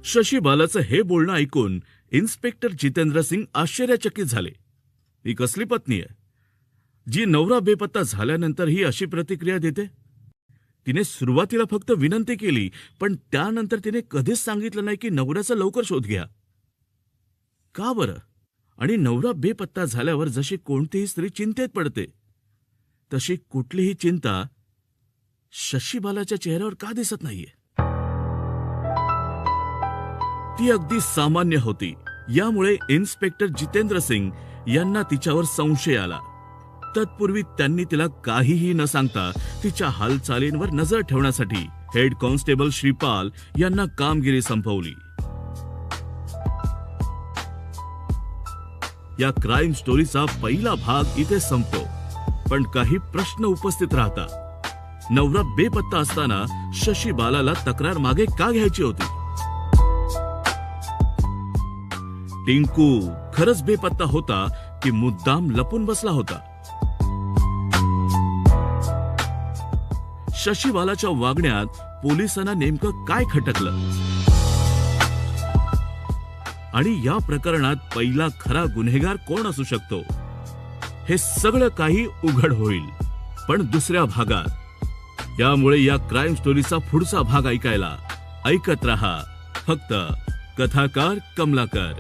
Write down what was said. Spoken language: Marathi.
शशी बालाचं हे बोलणं ऐकून इन्स्पेक्टर जितेंद्र सिंग आश्चर्यचकित झाले. ही कसली पत्नी आहे जी नवरा बेपत्ता झाल्यानंतर ही अशी प्रतिक्रिया देते? तिने सुरुवातीला फक्त विनंती केली, पण त्यानंतर तिने कधीच सांगितलं नाही की नवऱ्याचा लवकर शोध घ्या. का बरं? आणि नवरा बेपत्ता झाल्यावर जशी कोणतीही स्त्री चिंतेत पडते तशी कुठलीही चिंता शशी बालाच्या चेहऱ्यावर का दिसत नाहीये? ती अगदी सामान्य होती. यामुळे इन्स्पेक्टर जितेंद्र सिंग यांना तिच्यावर संशय आला. तत्पूर्वी त्यांनी तिला काहीही न सांगता तिच्या हालचालींवर नजर ठेवण्यासाठी हेड कॉन्स्टेबल श्रीपाल यांना कामगिरी संपवली. या क्राईम स्टोरीचा पहिला भाग इथे संपतो. पण काही प्रश्न उपस्थित राहतात. नवरा बेपत्ता असताना शशी बालाला तक्रार मागे का घ्यायची होती? टिंकू खरंच बेपत्ता होता की मुद्दाम लपून बसला होता? शशी बालाच्या वागण्यात पोलिसांना नेमकं काय खटकलं? आणि या प्रकरणात पहिला खरा गुन्हेगार कोण असू शकतो? हे सगळं काही उघड होईल पण दुसऱ्या भागात. यामुळे या क्राईम स्टोरीचा पुढचा भाग ऐकायला ऐकत रहा फक्त कथाकार कमलाकर.